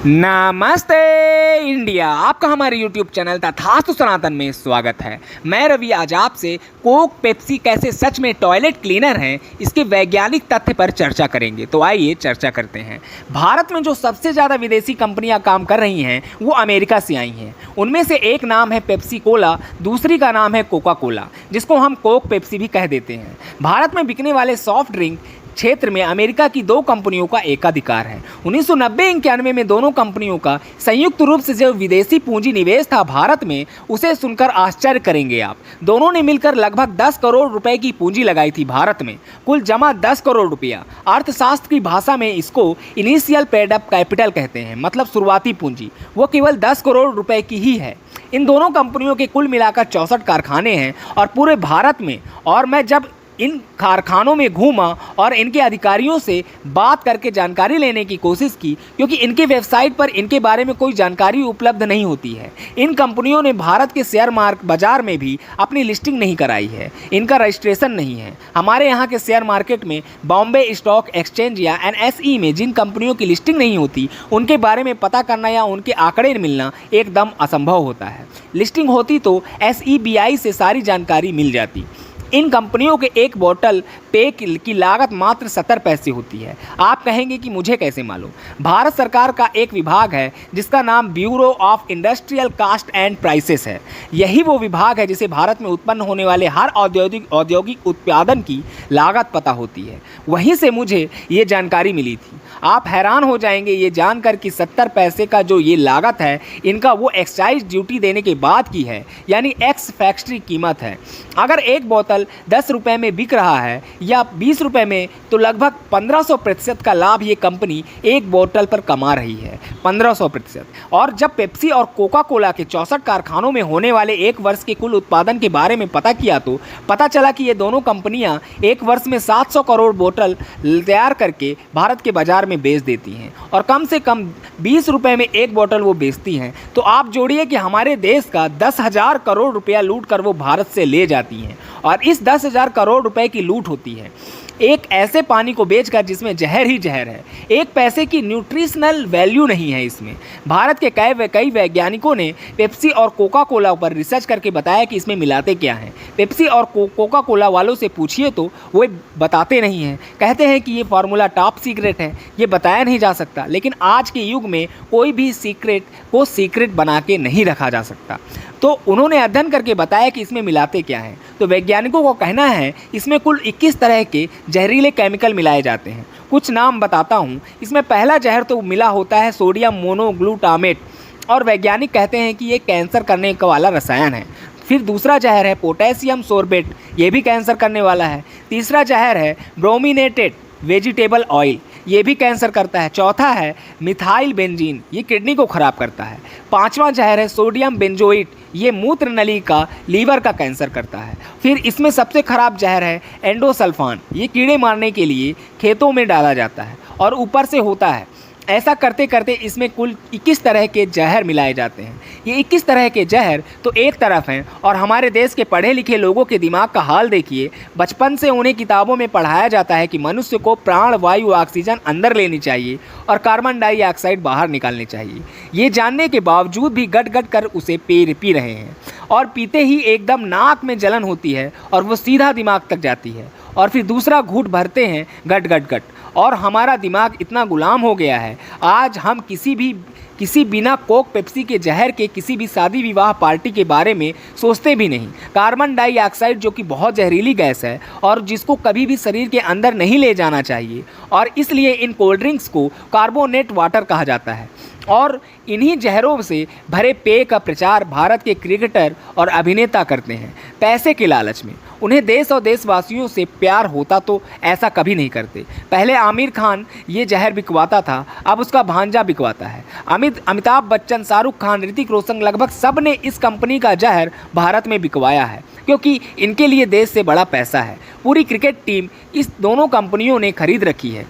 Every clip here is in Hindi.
नमस्ते इंडिया, आपका हमारे YouTube चैनल तथास्तु सनातन में स्वागत है। मैं रवि आज आपसे कोक पेप्सी कैसे सच में टॉयलेट क्लीनर हैं, इसके वैज्ञानिक तथ्य पर चर्चा करेंगे। तो आइए चर्चा करते हैं। भारत में जो सबसे ज़्यादा विदेशी कंपनियां काम कर रही हैं वो अमेरिका से आई हैं। उनमें से एक नाम है पेप्सी कोला, दूसरी का नाम है कोका कोला, जिसको हम कोक पेप्सी भी कह देते हैं। भारत में बिकने वाले सॉफ्ट ड्रिंक क्षेत्र में अमेरिका की दो कंपनियों का एकाधिकार है। 1990-91 में दोनों कंपनियों का संयुक्त रूप से जो विदेशी पूंजी निवेश था भारत में, उसे सुनकर आश्चर्य करेंगे आप। दोनों ने मिलकर लगभग 10 करोड़ रुपए की पूंजी लगाई थी भारत में, कुल जमा 10 करोड़ रुपया। अर्थशास्त्र की भाषा में इसको इनिशियल पेड अप कैपिटल कहते हैं, मतलब शुरुआती पूंजी। वो केवल 10 करोड़ रुपए की ही है। इन दोनों कंपनियों के कुल मिलाकर 64 कारखाने हैं और पूरे भारत में। और मैं जब इन कारखानों में घूमा और इनके अधिकारियों से बात करके जानकारी लेने की कोशिश की, क्योंकि इनके वेबसाइट पर इनके बारे में कोई जानकारी उपलब्ध नहीं होती है। इन कंपनियों ने भारत के शेयर बाजार में भी अपनी लिस्टिंग नहीं कराई है, इनका रजिस्ट्रेशन नहीं है। हमारे यहाँ के शेयर मार्केट में बॉम्बे स्टॉक एक्सचेंज या NSE में जिन कंपनियों की लिस्टिंग नहीं होती, उनके बारे में पता करना या उनके आंकड़े मिलना एकदम असंभव होता है। लिस्टिंग होती तो SEBI से सारी जानकारी मिल जाती। इन कंपनियों के एक बोतल पेय की लागत मात्र 70 पैसे होती है। आप कहेंगे कि मुझे कैसे मालूम? भारत सरकार का एक विभाग है जिसका नाम bureau of industrial cost and prices है। यही वो विभाग है जिसे भारत में उत्पन्न होने वाले हर औद्योगिक उत्पादन की लागत पता होती है। वहीं से मुझे ये जानकारी मिली थी। आप हैरान हो जाएंगे ये जानकर कि 70 पैसे का जो ये लागत है, इनका वो एक्साइज ड्यूटी देने के बाद की है, यानी एक्स फैक्ट्री कीमत है। अगर एक बोतल 10 रुपये में बिक रहा है या 20 रुपये में, तो लगभग 1500% का लाभ ये कंपनी एक बोतल पर कमा रही है, 1500%। और जब पेप्सी और कोका कोला के 64 कारखानों में होने वाले एक वर्ष के कुल उत्पादन के बारे में पता किया, तो पता चला कि ये दोनों कंपनियां एक वर्ष में 700 करोड़ बोतल तैयार करके भारत के बाजार में बेच देती हैं और कम से कम 20 रुपये में एक बोतल वो बेचती हैं। तो आप जोड़िए कि हमारे देश का 10,000 करोड़ रुपया लूट कर वो भारत से ले जाती हैं, और इस 10,000 करोड़ रुपए की लूट होती है एक ऐसे पानी को बेचकर जिसमें जहर ही जहर है। एक पैसे की न्यूट्रिशनल वैल्यू नहीं है इसमें। भारत के कई वैज्ञानिकों ने पेप्सी और कोका कोला पर रिसर्च करके बताया कि इसमें मिलाते क्या हैं। पेप्सी और कोका कोला वालों से पूछिए तो वो बताते नहीं हैं, कहते हैं कि ये फार्मूला टॉप सीक्रेट है, ये बताया नहीं जा सकता। लेकिन आज के युग में कोई भी सीक्रेट को सीक्रेट बना के नहीं रखा जा सकता। तो उन्होंने अध्ययन करके बताया कि इसमें मिलाते क्या हैं। तो वैज्ञानिकों को कहना है इसमें कुल 21 तरह के जहरीले केमिकल मिलाए जाते हैं। कुछ नाम बताता हूँ। इसमें पहला जहर तो मिला होता है सोडियम मोनोग्लूटामेट, और वैज्ञानिक कहते हैं कि ये कैंसर करने वाला रसायन है। फिर दूसरा जहर है पोटेशियम सोर्बेट, ये भी कैंसर करने वाला है। तीसरा जहर है ब्रोमिनेटेड वेजिटेबल ऑयल, ये भी कैंसर करता है। चौथा है मिथाइल बेंजीन, ये किडनी को ख़राब करता है। पांचवा जहर है सोडियम बेंजोइट, ये मूत्र नली का लीवर का कैंसर करता है। फिर इसमें सबसे ख़राब जहर है एंडोसल्फान, ये कीड़े मारने के लिए खेतों में डाला जाता है और ऊपर से होता है। ऐसा करते करते इसमें कुल 21 तरह के जहर मिलाए जाते हैं। ये 21 तरह के जहर तो एक तरफ हैं, और हमारे देश के पढ़े लिखे लोगों के दिमाग का हाल देखिए। बचपन से उन्हें किताबों में पढ़ाया जाता है कि मनुष्य को प्राण वायु ऑक्सीजन अंदर लेनी चाहिए और कार्बन डाइऑक्साइड बाहर निकालनी चाहिए। ये जानने के बावजूद भी गट गट कर उसे पी रहे हैं, और पीते ही एकदम नाक में जलन होती है और वो सीधा दिमाग तक जाती है, और फिर दूसरा घूंट भरते हैं गट गट गट। और हमारा दिमाग इतना गुलाम हो गया है, आज हम किसी बिना कोक पेप्सी के जहर के किसी भी शादी विवाह पार्टी के बारे में सोचते भी नहीं। कार्बन डाइऑक्साइड जो कि बहुत जहरीली गैस है और जिसको कभी भी शरीर के अंदर नहीं ले जाना चाहिए, और इसलिए इन कोल्ड ड्रिंक्स को कार्बोनेट वाटर कहा जाता है। और इन्हीं जहरों से भरे पेय का प्रचार भारत के क्रिकेटर और अभिनेता करते हैं पैसे के लालच में। उन्हें देश और देशवासियों से प्यार होता तो ऐसा कभी नहीं करते। पहले आमिर खान ये जहर बिकवाता था, अब उसका भांजा बिकवाता है। अमिताभ बच्चन, शाहरुख खान, ऋतिक रोशन, लगभग सब ने इस कंपनी का जहर भारत में बिकवाया है, क्योंकि इनके लिए देश से बड़ा पैसा है। पूरी क्रिकेट टीम इस दोनों कंपनियों ने खरीद रखी है।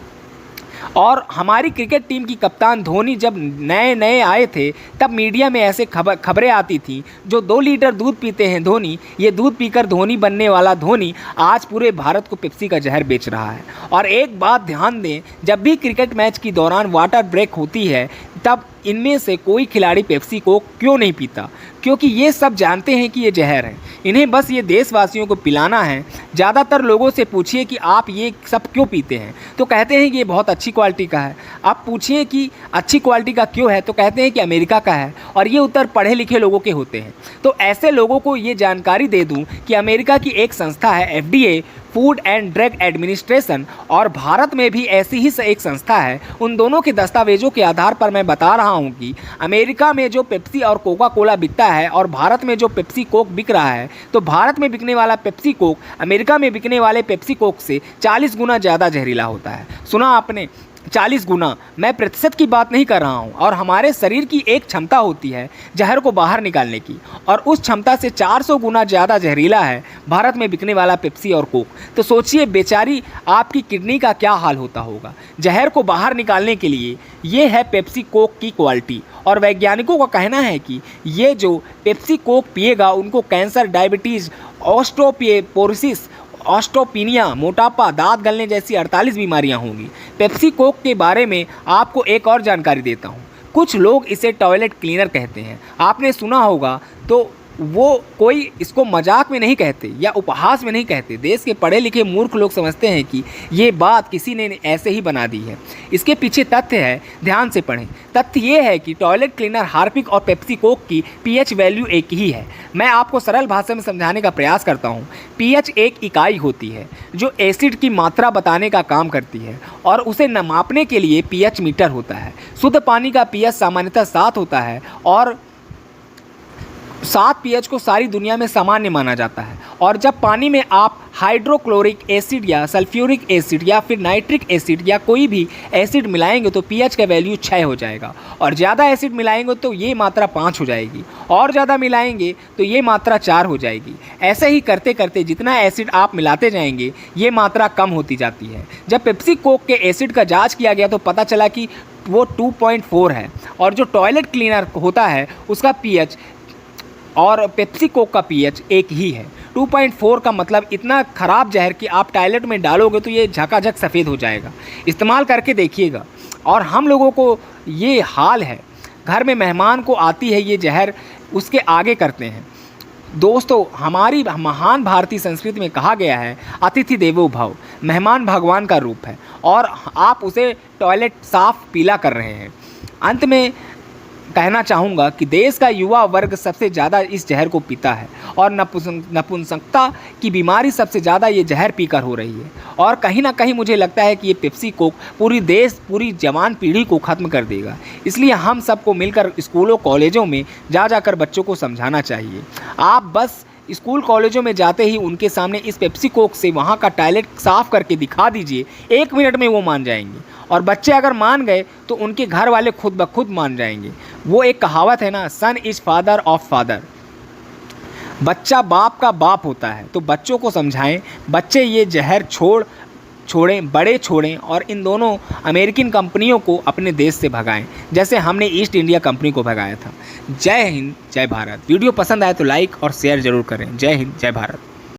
और हमारी क्रिकेट टीम की कप्तान धोनी जब नए नए आए थे तब मीडिया में ऐसे खबरें आती थी, जो 2 लीटर दूध पीते हैं धोनी, ये दूध पीकर धोनी बनने वाला धोनी आज पूरे भारत को पेप्सी का जहर बेच रहा है। और एक बात ध्यान दें, जब भी क्रिकेट मैच के दौरान वाटर ब्रेक होती है तब इनमें से कोई खिलाड़ी पेप्सी को क्यों नहीं पीता, क्योंकि ये सब जानते हैं कि ये जहर है। इन्हें बस ये देशवासियों को पिलाना है। ज़्यादातर लोगों से पूछिए कि आप ये सब क्यों पीते हैं, तो कहते हैं कि ये बहुत अच्छी क्वालिटी का है। आप पूछिए कि अच्छी क्वालिटी का क्यों है, तो कहते हैं कि अमेरिका का है। और ये उत्तर पढ़े लिखे लोगों के होते हैं। तो ऐसे लोगों को ये जानकारी दे दूं कि अमेरिका की एक संस्था है FDA, food and drug administration, और भारत में भी ऐसी ही एक संस्था है। उन दोनों के दस्तावेजों के आधार पर मैं बता रहा हूं कि अमेरिका में जो पेप्सी और कोका कोला बिकता है और भारत में जो पेप्सी कोक बिक रहा है, तो भारत में बिकने वाला पेप्सी कोक अमेरिका में बिकने वाले पेप्सी कोक से 40 गुना ज़्यादा जहरीला होता है। सुना आपने, 40 गुना। मैं प्रतिशत की बात नहीं कर रहा हूँ। और हमारे शरीर की एक क्षमता होती है जहर को बाहर निकालने की, और उस क्षमता से 400 गुना ज़्यादा जहरीला है भारत में बिकने वाला पेप्सी और कोक। तो सोचिए बेचारी आपकी किडनी का क्या हाल होता होगा। जहर को बाहर निकालने के लिए ये है पेप्सी कोक की क्वालिटी। और वैज्ञानिकों का कहना है कि ये जो पेप्सी कोक पिएगा उनको कैंसर, डायबिटीज़, ऑस्टियोपोरोसिस, ऑस्टियोपीनिया, मोटापा, दांत गलने जैसी 48 बीमारियां होंगी। पेप्सी कोक के बारे में आपको एक और जानकारी देता हूं। कुछ लोग इसे टॉयलेट क्लीनर कहते हैं, आपने सुना होगा। तो वो कोई इसको मजाक में नहीं कहते या उपहास में नहीं कहते। देश के पढ़े लिखे मूर्ख लोग समझते हैं कि ये बात किसी ने ऐसे ही बना दी है। इसके पीछे तथ्य है, ध्यान से पढ़ें। तथ्य ये है कि टॉयलेट क्लीनर, हार्पिक और पेप्सी कोक की pH वैल्यू एक ही है। मैं आपको सरल भाषा में समझाने का प्रयास करता हूँ। pH एक इकाई होती है जो एसिड की मात्रा बताने का काम करती है, और उसे मापने के लिए pH मीटर होता है। शुद्ध पानी का pH सामान्यतः 7 होता है, और 7 pH को सारी दुनिया में सामान्य माना जाता है। और जब पानी में आप हाइड्रोक्लोरिक एसिड या सल्फ्यूरिक एसिड या फिर नाइट्रिक एसिड या कोई भी एसिड मिलाएंगे तो pH का वैल्यू 6 हो जाएगा। और ज़्यादा एसिड मिलाएंगे तो ये मात्रा 5 हो जाएगी, और ज़्यादा मिलाएंगे तो ये मात्रा 4 हो जाएगी। ऐसे ही करते करते जितना एसिड आप मिलाते जाएंगे ये मात्रा कम होती जाती है। जब पेप्सी कोक के एसिड का जाँच किया गया तो पता चला कि वो 2.4 है, और जो टॉयलेट क्लीनर होता है उसका pH और पेप्सी कोक का pH एक ही है। 2.4 का मतलब इतना ख़राब जहर कि आप टॉयलेट में डालोगे तो ये झकाझक सफ़ेद हो जाएगा। इस्तेमाल करके देखिएगा। और हम लोगों को ये हाल है, घर में मेहमान को आती है ये जहर, उसके आगे करते हैं। दोस्तों, हमारी महान भारतीय संस्कृति में कहा गया है अतिथि देवो भव, मेहमान भगवान का रूप है, और आप उसे टॉयलेट साफ पीला कर रहे हैं। अंत में कहना चाहूँगा कि देश का युवा वर्ग सबसे ज़्यादा इस जहर को पीता है, और नपुंसकता की बीमारी सबसे ज़्यादा ये जहर पीकर हो रही है। और कहीं ना कहीं मुझे लगता है कि ये पेप्सी कोक पूरी जवान पीढ़ी को ख़त्म कर देगा। इसलिए हम सबको मिलकर स्कूलों कॉलेजों में जाकर बच्चों को समझाना चाहिए। आप बस स्कूल कॉलेजों में जाते ही उनके सामने इस पेप्सी कोक से वहाँ का टॉयलेट साफ़ करके दिखा दीजिए, 1 मिनट में वो मान जाएंगे। और बच्चे अगर मान गए तो उनके घर वाले खुद ब खुद मान जाएंगे। वो एक कहावत है ना, सन इज़ फादर ऑफ फादर, बच्चा बाप का बाप होता है। तो बच्चों को समझाएं, बच्चे ये जहर छोड़ें, बड़े छोड़ें, और इन दोनों अमेरिकन कंपनियों को अपने देश से भगाएं, जैसे हमने ईस्ट इंडिया कंपनी को भगाया था। जय हिंद, जय भारत। वीडियो पसंद आए तो लाइक और शेयर ज़रूर करें। जय हिंद, जय भारत।